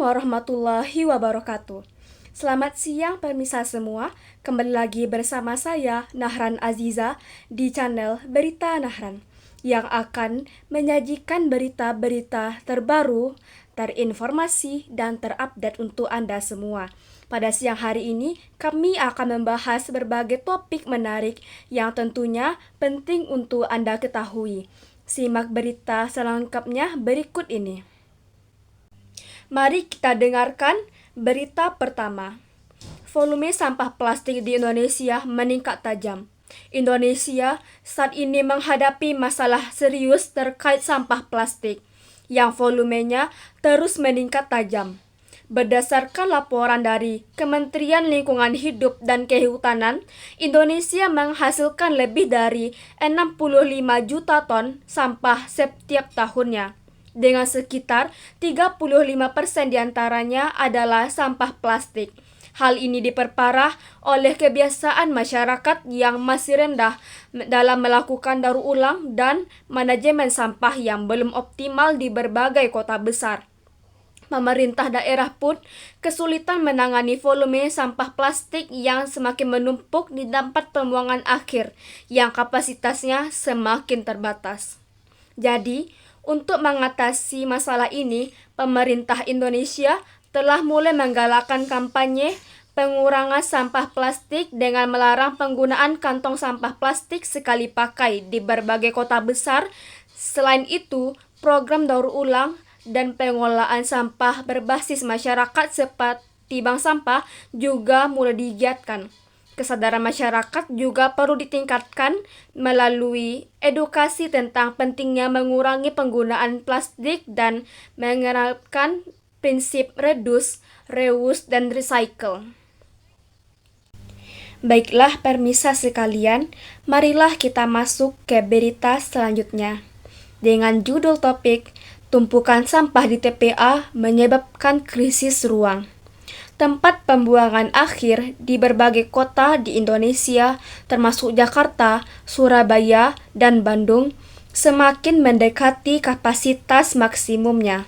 warahmatullahi wabarakatuh. Selamat siang pemirsa semua, kembali lagi bersama saya Nahran Aziza di channel Berita Nahran yang akan menyajikan berita-berita terbaru, terinformasi, dan terupdate untuk Anda semua. Pada siang hari ini, kami akan membahas berbagai topik menarik yang tentunya penting untuk Anda ketahui. Simak berita selengkapnya berikut ini. Mari kita dengarkan berita pertama. Volume sampah plastik di Indonesia meningkat tajam. Indonesia saat ini menghadapi masalah serius terkait sampah plastik yang volumenya terus meningkat tajam. Berdasarkan laporan dari Kementerian Lingkungan Hidup dan Kehutanan, Indonesia menghasilkan lebih dari 65 juta ton sampah setiap tahunnya, dengan sekitar 35% diantaranya adalah sampah plastik. Hal ini diperparah oleh kebiasaan masyarakat yang masih rendah dalam melakukan daur ulang dan manajemen sampah yang belum optimal di berbagai kota besar. Pemerintah daerah pun kesulitan menangani volume sampah plastik yang semakin menumpuk di tempat pembuangan akhir yang kapasitasnya semakin terbatas. Jadi, untuk mengatasi masalah ini, pemerintah Indonesia telah mulai menggalakkan kampanye pengurangan sampah plastik dengan melarang penggunaan kantong sampah plastik sekali pakai di berbagai kota besar. Selain itu, program daur ulang dan pengelolaan sampah berbasis masyarakat seperti bank sampah juga mulai digiatkan. Kesadaran masyarakat juga perlu ditingkatkan melalui edukasi tentang pentingnya mengurangi penggunaan plastik dan menerapkan prinsip reduce, reuse, dan recycle. Baiklah pemirsa sekalian, marilah kita masuk ke berita selanjutnya. Dengan judul topik, tumpukan sampah di TPA menyebabkan krisis ruang. Tempat pembuangan akhir di berbagai kota di Indonesia, termasuk Jakarta, Surabaya, dan Bandung, semakin mendekati kapasitas maksimumnya.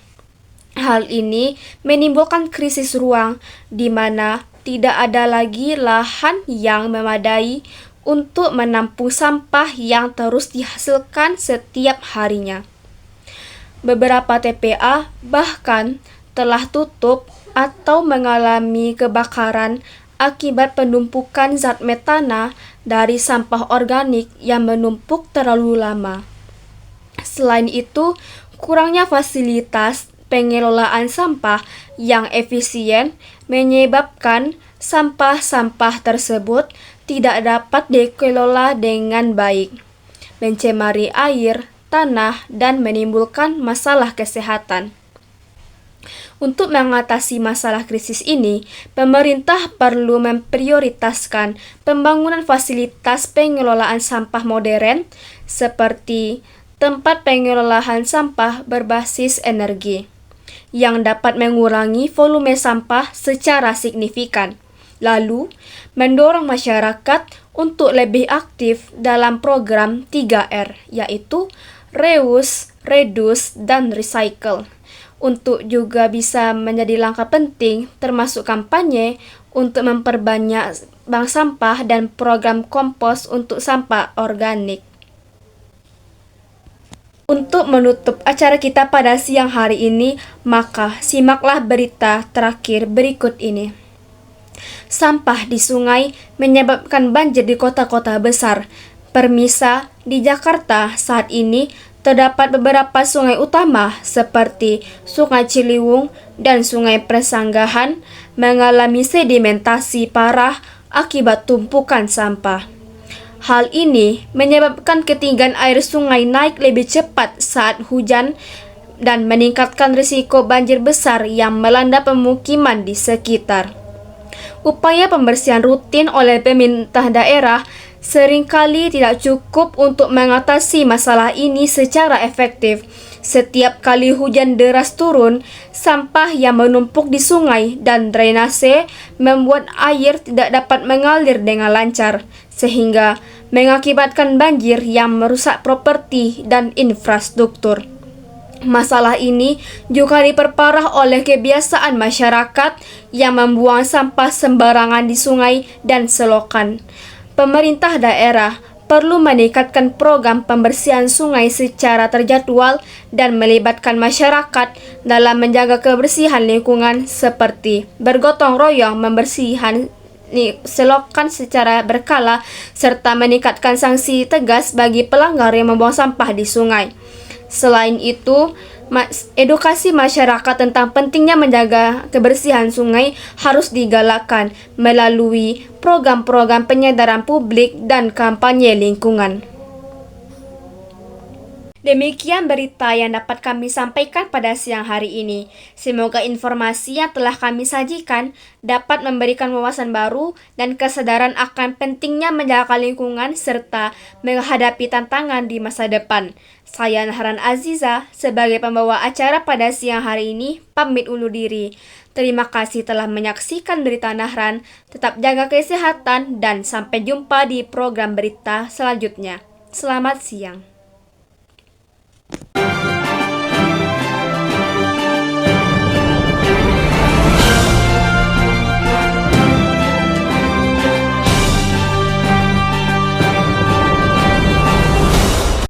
Hal ini menimbulkan krisis ruang di mana tidak ada lagi lahan yang memadai untuk menampung sampah yang terus dihasilkan setiap harinya. Beberapa TPA bahkan telah tutup atau mengalami kebakaran akibat penumpukan zat metana dari sampah organik yang menumpuk terlalu lama. Selain itu, kurangnya fasilitas pengelolaan sampah yang efisien menyebabkan sampah-sampah tersebut tidak dapat dikelola dengan baik, mencemari air, tanah, dan menimbulkan masalah kesehatan. Untuk mengatasi masalah krisis ini, pemerintah perlu memprioritaskan pembangunan fasilitas pengelolaan sampah modern seperti tempat pengelolaan sampah berbasis energi yang dapat mengurangi volume sampah secara signifikan. Lalu, mendorong masyarakat untuk lebih aktif dalam program 3R, yaitu reuse, reduce, dan recycle. Untuk juga bisa menjadi langkah penting termasuk kampanye untuk memperbanyak bank sampah dan program kompos untuk sampah organik. Untuk menutup acara kita pada siang hari ini, maka simaklah berita terakhir berikut ini. Sampah di sungai menyebabkan banjir di kota-kota besar. Permisa, di Jakarta saat ini terdapat beberapa sungai utama seperti Sungai Ciliwung dan Sungai Persanggahan mengalami sedimentasi parah akibat tumpukan sampah. Hal ini menyebabkan ketinggian air sungai naik lebih cepat saat hujan dan meningkatkan risiko banjir besar yang melanda pemukiman di sekitar. Upaya pembersihan rutin oleh pemerintah daerah seringkali tidak cukup untuk mengatasi masalah ini secara efektif. Setiap kali hujan deras turun, sampah yang menumpuk di sungai dan drainase membuat air tidak dapat mengalir dengan lancar, sehingga mengakibatkan banjir yang merusak properti dan infrastruktur. Masalah ini juga diperparah oleh kebiasaan masyarakat yang membuang sampah sembarangan di sungai dan selokan. Pemerintah daerah perlu meningkatkan program pembersihan sungai secara terjadwal dan melibatkan masyarakat dalam menjaga kebersihan lingkungan seperti bergotong royong membersihkan selokan secara berkala serta meningkatkan sanksi tegas bagi pelanggar yang membuang sampah di sungai. Selain itu, edukasi masyarakat tentang pentingnya menjaga kebersihan sungai harus digalakkan melalui program-program penyadaran publik dan kampanye lingkungan. Demikian berita yang dapat kami sampaikan pada siang hari ini. Semoga informasi yang telah kami sajikan dapat memberikan wawasan baru dan kesadaran akan pentingnya menjaga lingkungan serta menghadapi tantangan di masa depan. Saya Nahran Aziza sebagai pembawa acara pada siang hari ini pamit undur diri. Terima kasih telah menyaksikan berita Nahran. Tetap jaga kesehatan dan sampai jumpa di program berita selanjutnya. Selamat siang.